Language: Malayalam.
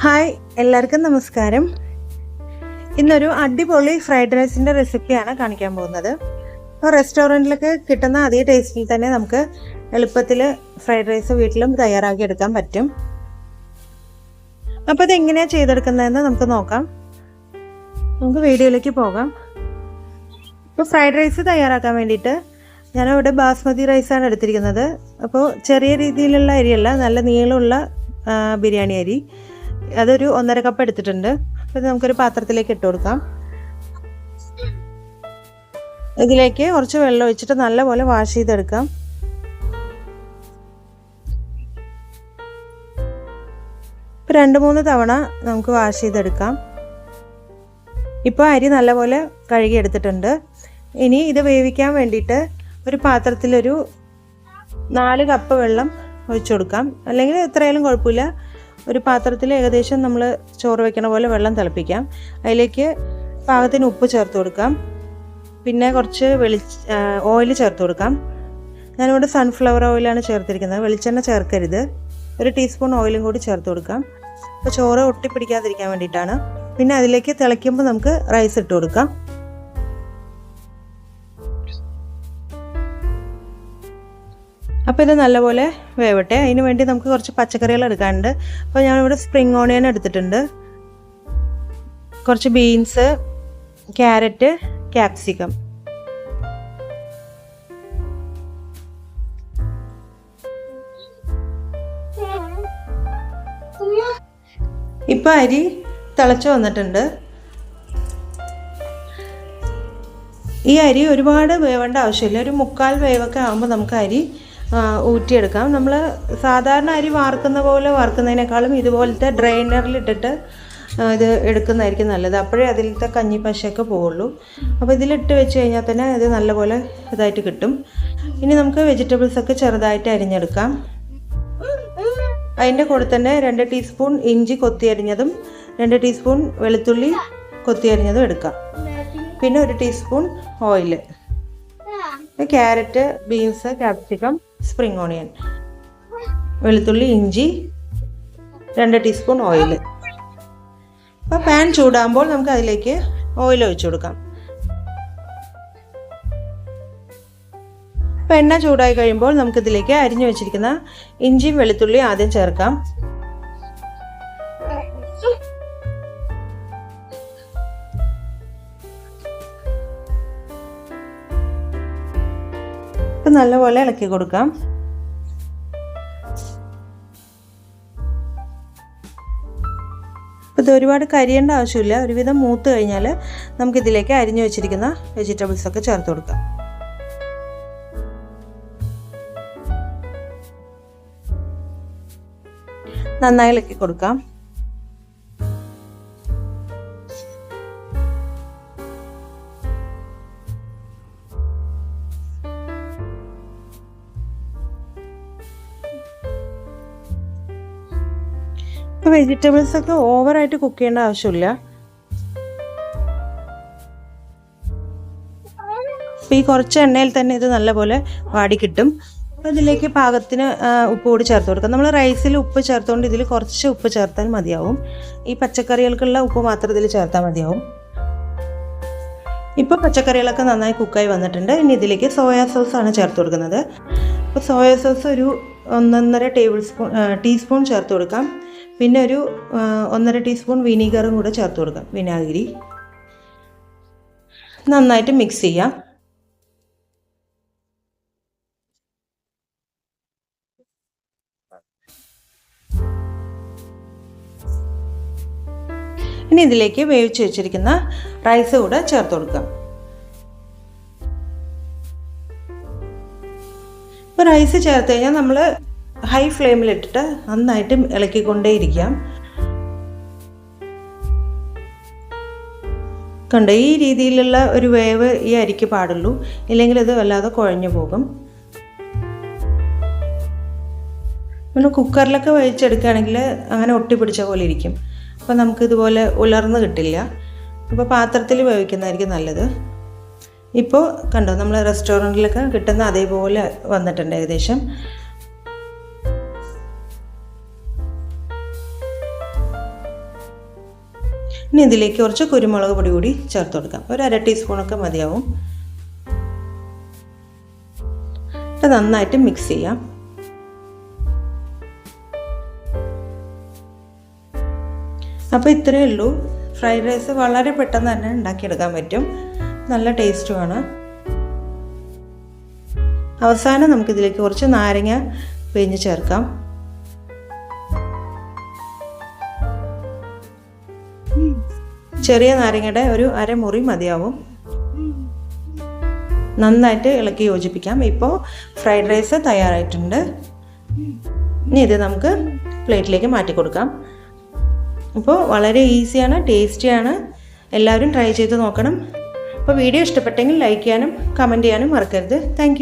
ഹായ്, എല്ലാവർക്കും നമസ്കാരം. ഇന്നൊരു അടിപൊളി ഫ്രൈഡ് റൈസിൻ്റെ റെസിപ്പിയാണ് കാണിക്കാൻ പോകുന്നത്. അപ്പോൾ റെസ്റ്റോറൻറ്റിലൊക്കെ കിട്ടുന്ന അതേ ടേസ്റ്റിൽ തന്നെ നമുക്ക് എളുപ്പത്തിൽ ഫ്രൈഡ് റൈസ് വീട്ടിലും തയ്യാറാക്കി എടുക്കാൻ പറ്റും. അപ്പോൾ ഇതെങ്ങനെയാണ് ചെയ്തെടുക്കുന്നതെന്ന് നമുക്ക് നോക്കാം. നമുക്ക് വീഡിയോയിലേക്ക് പോകാം. ഇപ്പോൾ ഫ്രൈഡ് റൈസ് തയ്യാറാക്കാൻ വേണ്ടിയിട്ട് ഞാനിവിടെ ബാസ്മതി റൈസാണ് എടുത്തിരിക്കുന്നത്. അപ്പോൾ ചെറിയ രീതിയിലുള്ള അരിയല്ല, നല്ല നീളമുള്ള ബിരിയാണി അരി. അതൊരു 1.5 കപ്പ് എടുത്തിട്ടുണ്ട്. അപ്പോൾ ഇത് നമുക്കൊരു പാത്രത്തിലേക്ക് ഇട്ട് കൊടുക്കാം. ഇതിലേക്ക് കുറച്ച് വെള്ളം ഒഴിച്ചിട്ട് നല്ലപോലെ വാഷ് ചെയ്തെടുക്കാം. ഇപ്പോൾ 2-3 തവണ നമുക്ക് വാഷ് ചെയ്തെടുക്കാം. ഇപ്പോൾ അരി നല്ലപോലെ കഴുകി എടുത്തിട്ടുണ്ട്. ഇനി ഇത് വേവിക്കാൻ വേണ്ടിയിട്ട് ഒരു പാത്രത്തിലൊരു 4 കപ്പ് വെള്ളം ഒഴിച്ചു കൊടുക്കാം. അല്ലെങ്കിൽ എത്രയായാലും കുഴപ്പമില്ല. ഒരു പാത്രത്തിൽ ഏകദേശം നമ്മൾ ചോറ് വയ്ക്കണ പോലെ വെള്ളം തിളപ്പിക്കാം. അതിലേക്ക് പാകത്തിന് ഉപ്പ് ചേർത്ത് കൊടുക്കാം. പിന്നെ കുറച്ച് ഓയിൽ ചേർത്ത് കൊടുക്കാം. ഞാനിവിടെ സൺഫ്ലവർ ഓയിലാണ് ചേർത്തിരിക്കുന്നത്, വെളിച്ചെണ്ണ ചേർക്കരുത്. 1 ടീസ്പൂൺ ഓയിലും കൂടി ചേർത്ത് കൊടുക്കാം. അപ്പോൾ ചോറ് ഒട്ടിപ്പിടിക്കാതിരിക്കാൻ വേണ്ടിയിട്ടാണ്. പിന്നെ അതിലേക്ക് തിളയ്ക്കുമ്പോൾ നമുക്ക് റൈസ് ഇട്ട് കൊടുക്കാം. അപ്പോൾ ഇത് നല്ലപോലെ വേവട്ടെ. അതിന് വേണ്ടി നമുക്ക് കുറച്ച് പച്ചക്കറികൾ എടുക്കാനുണ്ട്. അപ്പോൾ ഞാനിവിടെ സ്പ്രിംഗ് ഓണിയൻ എടുത്തിട്ടുണ്ട്, കുറച്ച് ബീൻസ്, ക്യാരറ്റ്, ക്യാപ്സിക്കം. ഇപ്പോൾ അരി തിളച്ച് വന്നിട്ടുണ്ട്. ഈ അരി ഒരുപാട് വേവേണ്ട ആവശ്യമില്ല. ഒരു 1/4 വേവൊക്കെ ആകുമ്പോൾ നമുക്ക് അരി ഊറ്റിയെടുക്കാം. നമ്മൾ സാധാരണ അരി വാർക്കുന്ന പോലെ വാർക്കുന്നതിനേക്കാളും ഇതുപോലത്തെ ഡ്രെയിനറിലിട്ടിട്ട് ഇത് എടുക്കുന്നതായിരിക്കും നല്ലത്. അപ്പോഴേ അതിലത്തെ കഞ്ഞി പശയൊക്കെ പോവുള്ളൂ. അപ്പോൾ ഇതിലിട്ട് വെച്ച് കഴിഞ്ഞാൽ തന്നെ ഇത് നല്ലപോലെ ഇതായിട്ട് കിട്ടും. ഇനി നമുക്ക് വെജിറ്റബിൾസൊക്കെ ചെറുതായിട്ട് അരിഞ്ഞെടുക്കാം. അതിൻ്റെ കൂടെ തന്നെ 2 ടീസ്പൂൺ ഇഞ്ചി കൊത്തിയരിഞ്ഞതും 2 ടീസ്പൂൺ വെളുത്തുള്ളി കൊത്തിയരിഞ്ഞതും എടുക്കാം. പിന്നെ 1 teaspoon oil, carrot, beans, capsicum, spring onion, വെളുത്തുള്ളി, ഇഞ്ചി, 2 ടീസ്പൂൺ ഓയിൽ. അപ്പോൾ പാൻ ചൂടാകുമ്പോൾ നമുക്ക് അതിലേക്ക് ഓയിൽ ഒഴിച്ചു കൊടുക്കാം. അപ്പോൾ എണ്ണ ചൂടായി കഴിയുമ്പോൾ നമുക്കിതിലേക്ക് അരിഞ്ഞു വെച്ചിരിക്കുന്ന ഇഞ്ചിയും വെളുത്തുള്ളിയും ആദ്യം ചേർക്കാം. ഇപ്പം നല്ലപോലെ ഇളക്കി കൊടുക്കാം. അപ്പോൾ ഇത് ഒരുപാട് കരിയേണ്ട ആവശ്യമില്ല. ഒരുവിധം മൂത്ത് കഴിഞ്ഞാൽ നമുക്കിതിലേക്ക് അരിഞ്ഞു വെച്ചിരിക്കുന്ന വെജിറ്റബിൾസൊക്കെ ചേർത്ത് കൊടുക്കാം. നന്നായി ഇളക്കി കൊടുക്കാം. ഇപ്പോൾ വെജിറ്റബിൾസൊക്കെ ഓവറായിട്ട് കുക്ക് ചെയ്യേണ്ട ആവശ്യമില്ല. അപ്പോൾ ഈ കുറച്ച് എണ്ണയിൽ തന്നെ ഇത് നല്ലപോലെ വാടി കിട്ടും. അപ്പോൾ ഇതിലേക്ക് പാകത്തിന് ഉപ്പ് കൂടി ചേർത്ത് കൊടുക്കാം. നമ്മൾ റൈസിൽ ഉപ്പ് ചേർത്തുകൊണ്ട് ഇതിൽ കുറച്ച് ഉപ്പ് ചേർത്താൽ മതിയാവും. ഈ പച്ചക്കറികൾക്കുള്ള ഉപ്പ് മാത്രം ഇതിൽ ചേർത്താൽ മതിയാവും. ഇപ്പോൾ പച്ചക്കറികളൊക്കെ നന്നായി കുക്കായി വന്നിട്ടുണ്ട്. ഇനി ഇതിലേക്ക് സോയാ സോസാണ് ചേർത്ത് കൊടുക്കുന്നത്. അപ്പോൾ സോയാ സോസ് ഒരു 1.5 ടീസ്പൂൺ ചേർത്ത് കൊടുക്കാം. പിന്നെ ഒരു 1.5 ടീസ്പൂൺ വിനീഗറും കൂടെ ചേർത്ത് കൊടുക്കാം, വിനാഗിരി. നന്നായിട്ട് മിക്സ് ചെയ്യാം. ഇനി ഇതിലേക്ക് വേവിച്ച് വെച്ചിരിക്കുന്ന റൈസ് കൂടെ ചേർത്ത് കൊടുക്കാം. ഇപ്പോൾ റൈസ് ചേർത്ത് കഴിഞ്ഞാൽ നമ്മൾ ഹൈ ഫ്ലെയിമിലിട്ടിട്ട് നന്നായിട്ട് ഇളക്കിക്കൊണ്ടേയിരിക്കാം. കണ്ടോ, ഈ രീതിയിലുള്ള ഒരു വേവ് ഈ അരിക്ക് പാടുള്ളൂ, ഇല്ലെങ്കിൽ ഇത് വല്ലാതെ കുഴഞ്ഞു പോകും. പിന്നെ കുക്കറിലൊക്കെ വേവിച്ചെടുക്കുകയാണെങ്കിൽ അങ്ങനെ ഒട്ടിപ്പിടിച്ച പോലെ ഇരിക്കും. അപ്പോൾ നമുക്കിതുപോലെ ഉലർന്ന് കിട്ടില്ല. അപ്പോൾ പാത്രത്തിൽ വേവിക്കുന്നതായിരിക്കും നല്ലത്. ഇപ്പോൾ കണ്ടോ, നമ്മൾ റെസ്റ്റോറൻറ്റിലൊക്കെ കിട്ടുന്ന അതേപോലെ വന്നിട്ടുണ്ട് ഏകദേശം. ഇനി ഇതിലേക്ക് കുറച്ച് കുരുമുളക് പൊടി കൂടി ചേർത്ത് കൊടുക്കാം. ഒരു 1/2 ടീസ്പൂണൊക്കെ മതിയാവും. ഇത് നന്നായിട്ട് മിക്സ് ചെയ്യാം. അപ്പോൾ ഇത്രയേ ഉള്ളൂ. ഫ്രൈഡ് റൈസ് വളരെ പെട്ടെന്ന് തന്നെ ഉണ്ടാക്കിയെടുക്കാൻ പറ്റും. നല്ല ടേസ്റ്റുമാണ്. അവസാനം നമുക്കിതിലേക്ക് കുറച്ച് നാരങ്ങ പിഴിഞ്ഞ് ചേർക്കാം. ചെറിയ നാരങ്ങയുടെ ഒരു 1/2 മുറി മതിയാവും. നന്നായിട്ട് ഇളക്കി യോജിപ്പിക്കാം. ഇപ്പോൾ ഫ്രൈഡ് റൈസ് തയ്യാറായിട്ടുണ്ട്. ഇനി ഇത് നമുക്ക് പ്ലേറ്റിലേക്ക് മാറ്റി കൊടുക്കാം. അപ്പോൾ വളരെ ഈസിയാണ്, ടേസ്റ്റിയാണ്. എല്ലാവരും ട്രൈ ചെയ്ത് നോക്കണം. അപ്പോൾ വീഡിയോ ഇഷ്ടപ്പെട്ടെങ്കിൽ ലൈക്ക് ചെയ്യാനും കമൻറ്റ് ചെയ്യാനും മറക്കരുത്. താങ്ക്